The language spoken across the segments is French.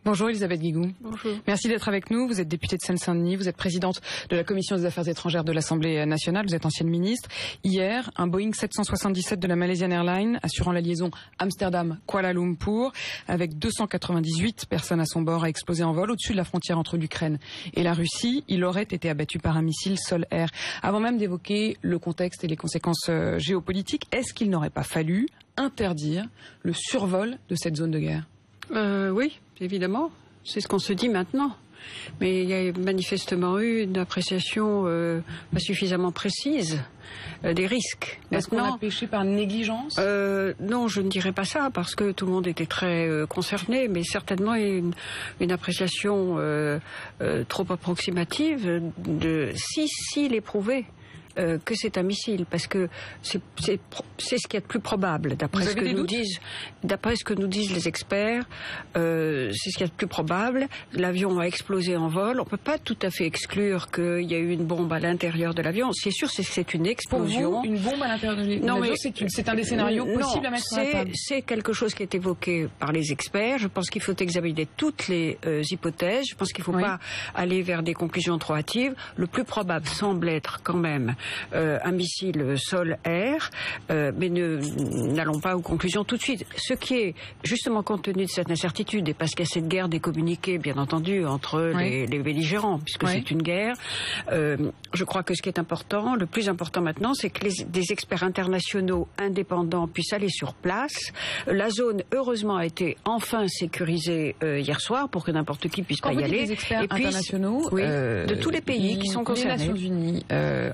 Bonjour Elisabeth Guigou. Bonjour. Merci d'être avec nous. Vous êtes députée de Seine-Saint-Denis, vous êtes présidente de la Commission des Affaires étrangères de l'Assemblée nationale, vous êtes ancienne ministre. Hier, un Boeing 777 de la Malaysian Airlines assurant la liaison Amsterdam-Kuala Lumpur avec 298 personnes à son bord a explosé en vol au-dessus de la frontière entre l'Ukraine et la Russie. Il aurait été abattu par un missile sol-air. Avant même d'évoquer le contexte et les conséquences géopolitiques, est-ce qu'il n'aurait pas fallu interdire le survol de cette zone de guerre? Oui, évidemment. C'est ce qu'on se dit maintenant. Mais il y a manifestement eu une appréciation pas suffisamment précise des risques. Est-ce qu'on a péché par négligence? Non, je ne dirais pas ça, parce que tout le monde était très concerné, mais certainement une appréciation trop approximative de s'il est prouvé que c'est un missile, parce que c'est ce qu'il y a de plus probable, d'après ce que nous disent les experts. C'est ce qu'il y a de plus probable. L'avion a explosé en vol. On ne peut pas tout à fait exclure qu'il y a eu une bombe à l'intérieur de l'avion. C'est sûr, c'est une explosion. Pour vous, une bombe à l'intérieur de l'avion, c'est un des scénarios possibles à mettre sur la table. C'est quelque chose qui est évoqué par les experts. Je pense qu'il faut examiner toutes les hypothèses. Je pense qu'il ne faut pas aller vers des conclusions trop hâtives. Le plus probable semble être quand même un missile sol-air, mais n'allons pas aux conclusions tout de suite. Ce qui est, justement, compte tenu de cette incertitude, et parce qu'il y a cette guerre des communiqués, bien entendu, entre les belligérants, puisque c'est une guerre, je crois que ce qui est important, le plus important maintenant, c'est que des experts internationaux indépendants puissent aller sur place. La zone, heureusement, a été enfin sécurisée hier soir pour que n'importe qui puisse pas y aller. Des experts internationaux de tous les pays qui sont concernés. Les Nations Unies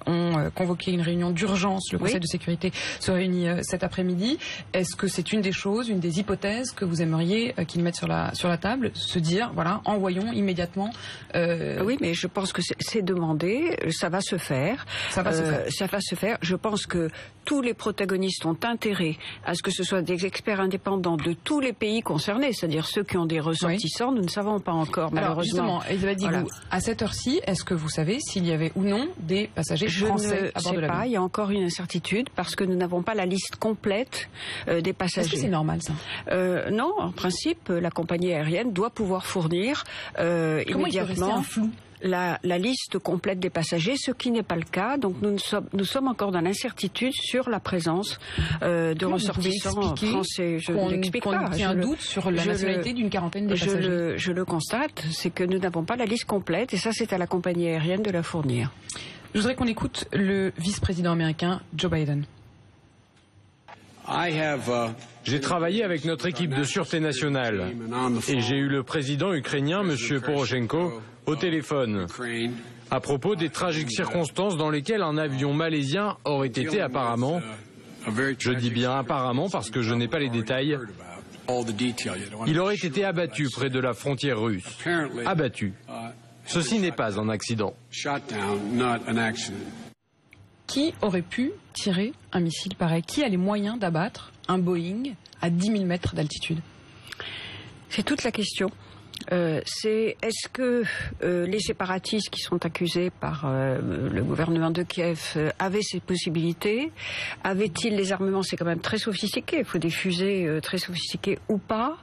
ont convoqué une réunion d'urgence. Le Conseil de sécurité se réunit cet après-midi. Est-ce que c'est une des choses, une des hypothèses que vous aimeriez qu'ils mettent sur la table, se dire, voilà, envoyons immédiatement Oui, mais je pense que c'est demandé, ça va se faire. Ça va se faire. Je pense que tous les protagonistes ont intérêt à ce que ce soit des experts indépendants de tous les pays concernés, c'est-à-dire ceux qui ont des ressortissants. Nous ne savons pas encore, malheureusement. Alors, justement, Elisabeth Guigou, à cette heure-ci, est-ce que vous savez s'il y avait ou non des passagers français à bord de l'avion? Je ne sais pas, il y a encore une incertitude parce que nous n'avons pas la liste complète des passagers. Est-ce que c'est normal, ça? Non, en principe, la compagnie aérienne doit pouvoir fournir immédiatement. Il peut rester un flou? La liste complète des passagers, ce qui n'est pas le cas. Donc nous sommes encore dans l'incertitude sur la présence de ressortissants français. Je ne l'explique pas. Il y a un doute sur la nationalité d'une quarantaine de passagers. Je le constate, c'est que nous n'avons pas la liste complète et ça c'est à la compagnie aérienne de la fournir. Je voudrais qu'on écoute le vice-président américain Joe Biden. J'ai travaillé avec notre équipe de sûreté nationale et j'ai eu le président ukrainien, M. Poroshenko, au téléphone à propos des tragiques circonstances dans lesquelles un avion malaisien aurait été apparemment, je dis bien apparemment parce que je n'ai pas les détails, il aurait été abattu près de la frontière russe. Abattu. Ceci n'est pas un accident. Qui aurait pu tirer un missile pareil? Qui a les moyens d'abattre un Boeing à 10 000 mètres d'altitude? C'est toute la question. Est-ce que les séparatistes qui sont accusés par le gouvernement de Kiev avaient ces possibilités? Avaient-ils les armements? C'est quand même très sophistiqué. Il faut des fusées très sophistiquées ou pas.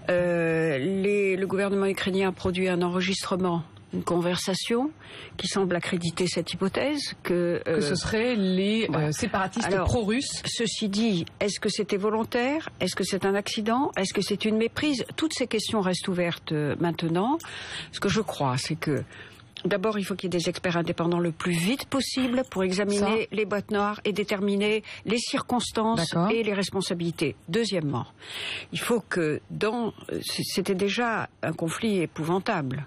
Le gouvernement ukrainien a produit un enregistrement, une conversation qui semble accréditer cette hypothèse que ce seraient les séparatistes pro-russes. Ceci dit, est-ce que c'était volontaire? Est-ce que c'est un accident? Est-ce que c'est une méprise? Toutes ces questions restent ouvertes maintenant. Ce que je crois, c'est que d'abord, il faut qu'il y ait des experts indépendants le plus vite possible pour examiner les boîtes noires et déterminer les circonstances et les responsabilités. Deuxièmement, il faut que c'était déjà un conflit épouvantable.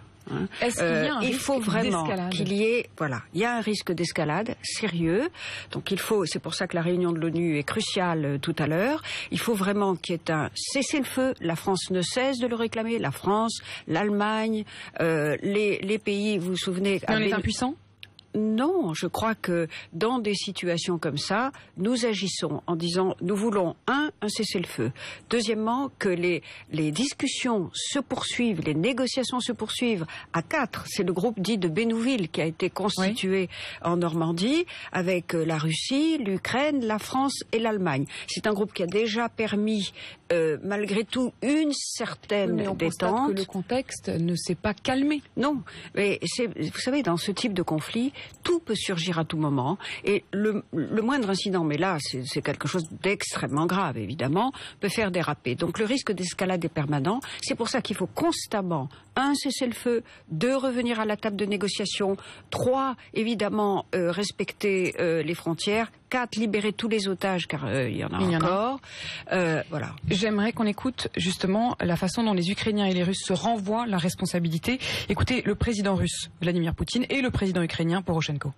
Est-ce qu'il y a un risque d'escalade? Il faut vraiment qu'il y ait, il y a un risque d'escalade sérieux. Donc c'est pour ça que la réunion de l'ONU est cruciale tout à l'heure. Il faut vraiment qu'il y ait un cessez-le-feu. La France ne cesse de le réclamer. La France, l'Allemagne, les pays, vous vous souvenez. Mais on est impuissant? Non, je crois que dans des situations comme ça, nous agissons en disant nous voulons un cessez-le-feu. Deuxièmement, que les discussions se poursuivent, les négociations se poursuivent à 4. C'est le groupe dit de Bénouville qui a été constitué en Normandie avec la Russie, l'Ukraine, la France et l'Allemagne. C'est un groupe qui a déjà permis malgré tout une certaine mais on détente. constate que le contexte ne s'est pas calmé. Non, mais vous savez, dans ce type de conflit, tout peut surgir à tout moment. Et le moindre incident, mais là, c'est quelque chose d'extrêmement grave, évidemment, peut faire déraper. Donc le risque d'escalade est permanent. C'est pour ça qu'il faut constamment, 1, cesser le feu, 2, revenir à la table de négociation, 3, évidemment, respecter les frontières, 4, libérer tous les otages, car il y en a encore. Voilà. J'aimerais qu'on écoute justement la façon dont les Ukrainiens et les Russes se renvoient la responsabilité. Écoutez le président russe, Vladimir Poutine, et le président ukrainien, Poroshenko.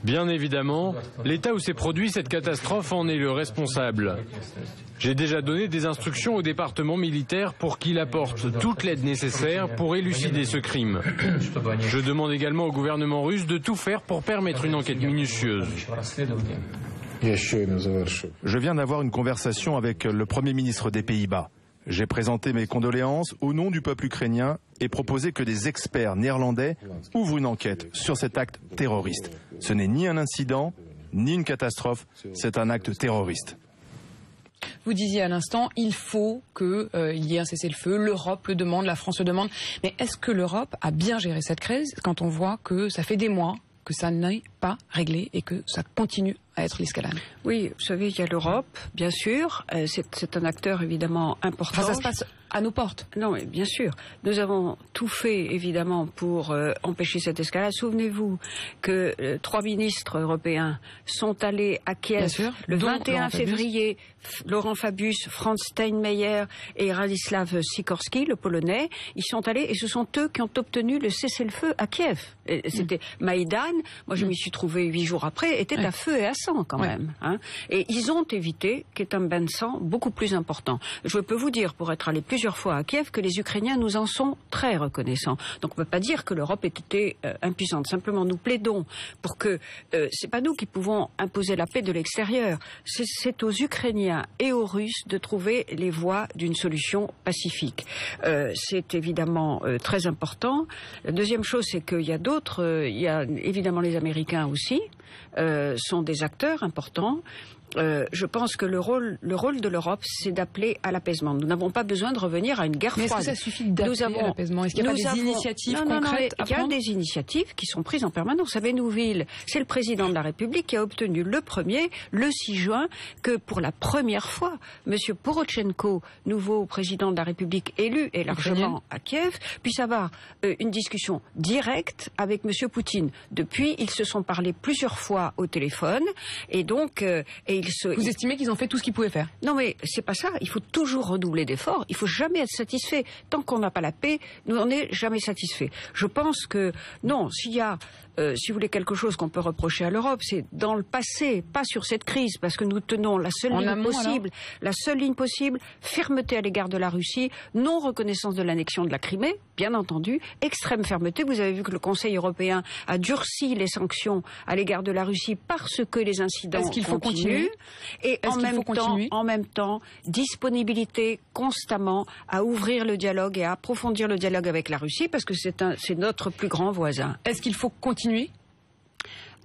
Bien évidemment, l'État où s'est produite cette catastrophe en est le responsable. J'ai déjà donné des instructions au département militaire pour qu'il apporte toute l'aide nécessaire pour élucider ce crime. Je demande également au gouvernement russe de tout faire pour permettre une enquête minutieuse. Je viens d'avoir une conversation avec le Premier ministre des Pays-Bas. J'ai présenté mes condoléances au nom du peuple ukrainien et proposé que des experts néerlandais ouvrent une enquête sur cet acte terroriste. Ce n'est ni un incident, ni une catastrophe, c'est un acte terroriste. Vous disiez à l'instant, il faut qu'il y ait un cessez-le-feu, l'Europe le demande, la France le demande. Mais est-ce que l'Europe a bien géré cette crise quand on voit que ça fait des mois que ça n'est pas réglé et que ça continue à être l'escalade? Oui, vous savez, il y a l'Europe, bien sûr. C'est un acteur évidemment important. Enfin, ça se passe à nos portes. Non, mais bien sûr. Nous avons tout fait, évidemment, pour empêcher cette escalade. Souvenez-vous que 3 ministres européens sont allés à Kiev le 21 février. Laurent Fabius, Franz Steinmeier et Radzislav Sikorski, le Polonais, ils sont allés et ce sont eux qui ont obtenu le cessez-le-feu à Kiev. C'était Maïdan. Moi, je m'y suis trouvé 8 jours après. Était à feu et à sang quand même. Hein. Et ils ont évité qu'est un bain de sang beaucoup plus important. Je peux vous dire, pour être allé plusieurs fois à Kiev, que les Ukrainiens nous en sont très reconnaissants. Donc on ne peut pas dire que l'Europe ait été impuissante. Simplement, nous plaidons pour que c'est pas nous qui pouvons imposer la paix de l'extérieur. C'est aux Ukrainiens et aux Russes de trouver les voies d'une solution pacifique. C'est évidemment très important. La deuxième chose, c'est qu'il y a d'autres. Il y a évidemment les Américains aussi. Sont des acteurs importants. Je pense que le rôle de l'Europe, c'est d'appeler à l'apaisement. Nous n'avons pas besoin de revenir à une guerre froide. Mais est-ce que ça suffit d'appeler à l'apaisement? Est-ce qu'il n'y a pas des initiatives concrètes à prendre? Il y a des initiatives qui sont prises en permanence. À Bénouville, c'est le président de la République qui a obtenu le 6 juin, que pour la première fois, M. Poroshenko, nouveau président de la République élu et largement à Kiev, puisse avoir une discussion directe avec M. Poutine. Depuis, ils se sont parlé plusieurs fois au téléphone et donc... Vous estimez qu'ils ont fait tout ce qu'ils pouvaient faire? Non, mais c'est pas ça. Il faut toujours redoubler d'efforts. Il faut jamais être satisfait. Tant qu'on n'a pas la paix, nous n'en sommes jamais satisfaits. Je pense que, non, s'il y a, si vous voulez, quelque chose qu'on peut reprocher à l'Europe, c'est dans le passé, pas sur cette crise, parce que nous tenons la seule ligne possible, fermeté à l'égard de la Russie, non reconnaissance de l'annexion de la Crimée, bien entendu, extrême fermeté. Vous avez vu que le Conseil européen a durci les sanctions à l'égard de la Russie parce que les incidents continuent. Et en même temps, disponibilité constamment à ouvrir le dialogue et à approfondir le dialogue avec la Russie, parce que c'est notre plus grand voisin. Est-ce qu'il faut continuer?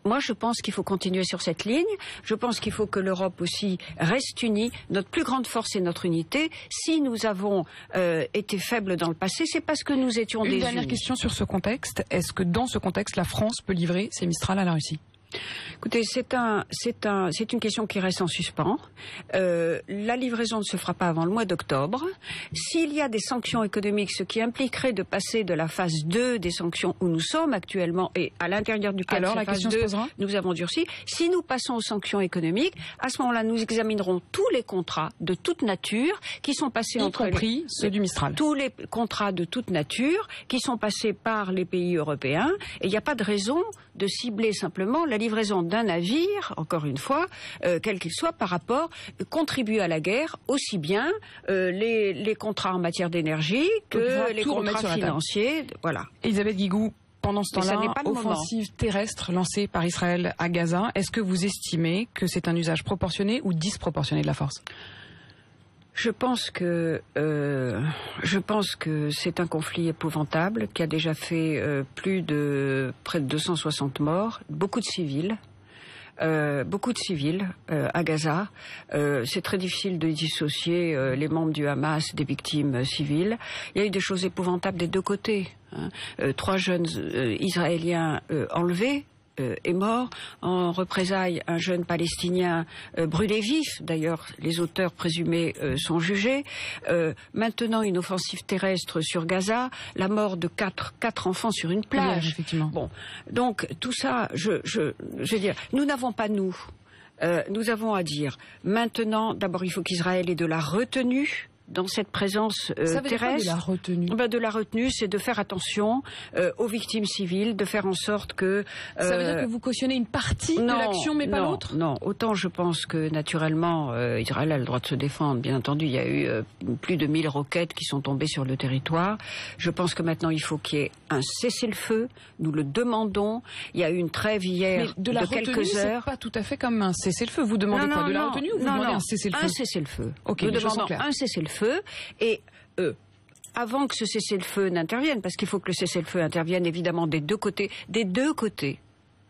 Moi, je pense qu'il faut continuer sur cette ligne. Je pense qu'il faut que l'Europe aussi reste unie. Notre plus grande force est notre unité. Si nous avons été faibles dans le passé, c'est parce que nous étions désunis. Une dernière question sur ce contexte. Est-ce que dans ce contexte, la France peut livrer ses Mistral à la Russie? Écoutez, c'est une question qui reste en suspens. La livraison ne se fera pas avant le mois d'octobre. S'il y a des sanctions économiques, ce qui impliquerait de passer de la phase 2 des sanctions où nous sommes actuellement et à l'intérieur du cadre de la phase 2, nous avons durci. Si nous passons aux sanctions économiques, à ce moment-là, nous examinerons tous les contrats de toute nature qui sont passés entre ceux du Mistral. Tous les contrats de toute nature qui sont passés par les pays européens. Et il n'y a pas de raison de cibler simplement la livraison d'un navire, encore une fois, quel qu'il soit, par rapport, contribuer à la guerre, aussi bien les contrats en matière d'énergie que les contrats financiers. Voilà. Elisabeth Guigou, pendant ce temps-là, offensive terrestre lancée par Israël à Gaza, est-ce que vous estimez que c'est un usage proportionné ou disproportionné de la force ? Je pense que c'est un conflit épouvantable qui a déjà fait près de 260 morts, beaucoup de civils. beaucoup de civils à Gaza. C'est très difficile de dissocier les membres du Hamas des victimes civiles. Il y a eu des choses épouvantables des deux côtés. 3 jeunes Israéliens enlevés est mort. En représailles, un jeune Palestinien brûlé vif. D'ailleurs, les auteurs présumés sont jugés. Maintenant, une offensive terrestre sur Gaza. La mort de quatre enfants sur une plage. Oui, effectivement. Bon, donc tout ça, je veux dire, nous n'avons pas nous avons à dire. Maintenant, d'abord, il faut qu'Israël ait de la retenue dans cette présence ça veut terrestre. dire quoi, de la retenue? De la retenue, c'est de faire attention aux victimes civiles, de faire en sorte que... Ça veut dire que vous cautionnez une partie de l'action, mais pas l'autre? Non, autant je pense que naturellement, Israël a le droit de se défendre. Bien entendu, il y a eu plus de 1000 roquettes qui sont tombées sur le territoire. Je pense que maintenant, il faut qu'il y ait un cessez-le-feu. Nous le demandons. Il y a eu une trêve hier de quelques heures. C'est pas tout à fait comme un cessez-le-feu. Vous demandez quoi, de la retenue ou vous demandez un cessez-le-feu? Un cessez-le-feu. Ok, nous demandons un cessez-le-feu. Et avant que ce cessez-le-feu n'intervienne, parce qu'il faut que le cessez-le-feu intervienne évidemment des deux côtés,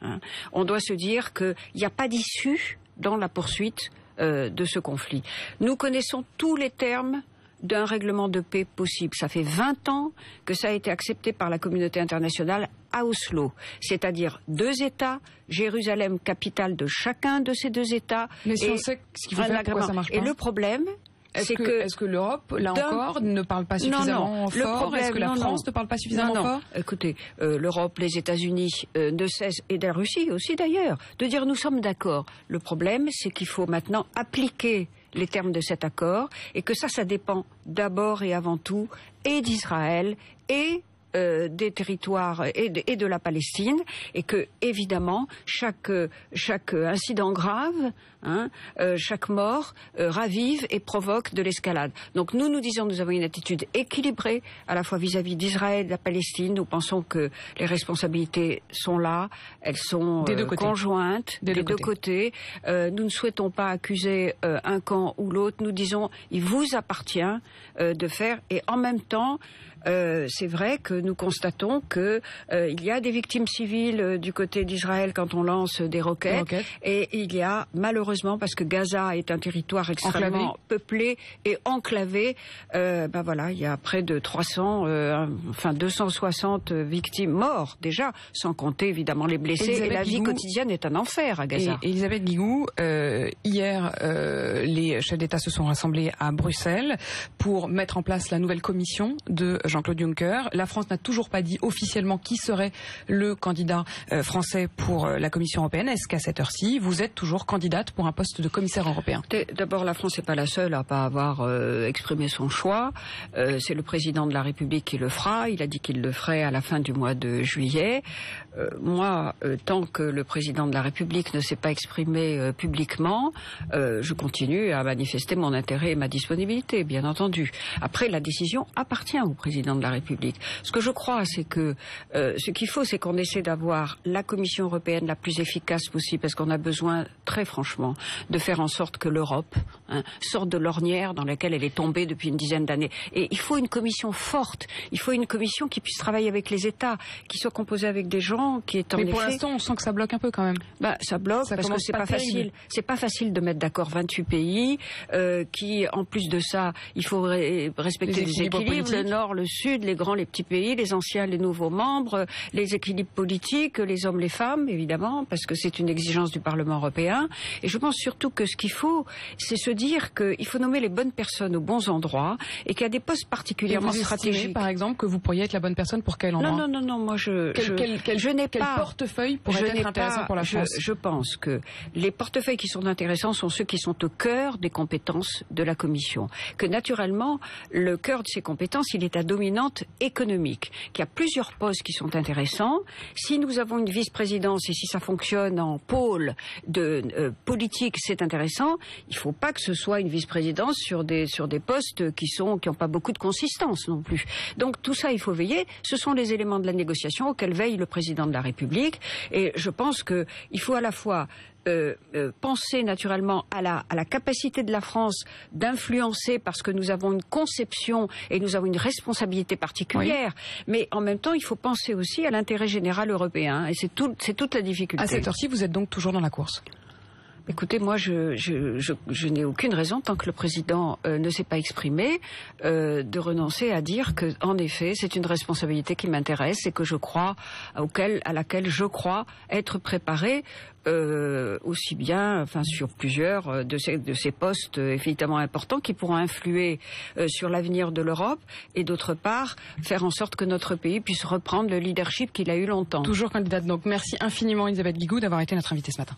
hein, on doit se dire qu'il n'y a pas d'issue dans la poursuite de ce conflit. Nous connaissons tous les termes d'un règlement de paix possible. Ça fait 20 ans que ça a été accepté par la communauté internationale à Oslo, c'est-à-dire 2 États, Jérusalem capitale de chacun de ces 2 États. Mais si on sait ce qu'il faut faire, pourquoi ça marche pas? Et le problème... Est-ce que l'Europe, là encore, ne parle pas suffisamment fort? Est-ce que la France ne parle pas suffisamment fort? Écoutez, l'Europe, les États-Unis ne cessent, et la Russie aussi d'ailleurs, de dire nous sommes d'accord. Le problème, c'est qu'il faut maintenant appliquer les termes de cet accord, et que ça dépend d'abord et avant tout et d'Israël et des territoires et de la Palestine, et que évidemment chaque incident grave, hein, chaque mort ravive et provoque de l'escalade. Donc nous disons que nous avons une attitude équilibrée à la fois vis-à-vis d'Israël et de la Palestine. Nous pensons que les responsabilités sont là, elles sont conjointes des deux côtés. Nous ne souhaitons pas accuser un camp ou l'autre. Nous disons il vous appartient de faire, et en même temps c'est vrai que nous constatons que il y a des victimes civiles du côté d'Israël quand on lance des roquettes. Et il y a malheureusement, parce que Gaza est un territoire extrêmement peuplé et enclavé, voilà, il y a près de 260 victimes mortes déjà, sans compter évidemment les blessés. Et la vie quotidienne est un enfer à Gaza. Et Elisabeth Guigou, hier, les chefs d'État se sont rassemblés à Bruxelles pour mettre en place la nouvelle commission de Jean-Claude Juncker. La France n'a toujours pas dit officiellement qui serait le candidat français pour la Commission européenne. Est-ce qu'à cette heure-ci, vous êtes toujours candidate pour un poste de commissaire européen? D'abord, la France n'est pas la seule à pas avoir exprimé son choix. C'est le président de la République qui le fera. Il a dit qu'il le ferait à la fin du mois de juillet. Moi, tant que le président de la République ne s'est pas exprimé publiquement, je continue à manifester mon intérêt et ma disponibilité, bien entendu. Après, la décision appartient au président de la République. Ce que je crois, c'est que ce qu'il faut, c'est qu'on essaie d'avoir la Commission européenne la plus efficace possible, parce qu'on a besoin, très franchement, de faire en sorte que l'Europe sorte de l'ornière dans laquelle elle est tombée depuis une dizaine d'années. Et il faut une commission forte, il faut une commission qui puisse travailler avec les États, qui soit composée avec des gens qui est en effet... Mais pour l'instant, on sent que ça bloque un peu quand même. Ça bloque parce que c'est pas facile. C'est pas facile de mettre d'accord 28 pays, qui, en plus de ça, il faut respecter les équilibres, le Nord, le Sud, les grands, les petits pays, les anciens, les nouveaux membres, les équilibres politiques, les hommes, les femmes, évidemment, parce que c'est une exigence du Parlement européen. Et je pense surtout que ce qu'il faut, c'est se dire qu'il faut nommer les bonnes personnes aux bons endroits, et qu'il y a des postes particulièrement stratégiques. Par exemple, que vous pourriez être la bonne personne pour quel endroit? Non, moi je n'ai pas... Quel portefeuille pourrait être intéressant pour la France? Je pense que les portefeuilles qui sont intéressants sont ceux qui sont au cœur des compétences de la Commission. Que naturellement, le cœur de ces compétences, il est à dominante économique. Qu'il y a plusieurs postes qui sont intéressants. Si nous avons une vice-présidence et si ça fonctionne en pôle de politique, c'est intéressant. Il ne faut pas que ce soit une vice-présidence sur des postes qui n'ont pas beaucoup de consistance non plus. Donc tout ça, il faut veiller. Ce sont les éléments de la négociation auxquels veille le président de la République. Et je pense qu'il faut à la fois penser naturellement à la capacité de la France d'influencer, parce que nous avons une conception et nous avons une responsabilité particulière, mais en même temps il faut penser aussi à l'intérêt général européen, et c'est toute la difficulté. À cette heure-ci, vous êtes donc toujours dans la course? Écoutez, moi, je n'ai aucune raison, tant que le président ne s'est pas exprimé, de renoncer à dire que, en effet, c'est une responsabilité qui m'intéresse et que je crois, à laquelle je crois être préparé, aussi bien, enfin, sur plusieurs de ces postes évidemment importants qui pourront influer sur l'avenir de l'Europe et d'autre part faire en sorte que notre pays puisse reprendre le leadership qu'il a eu longtemps. Toujours candidate. Donc merci infiniment Elisabeth Guigou d'avoir été notre invitée ce matin.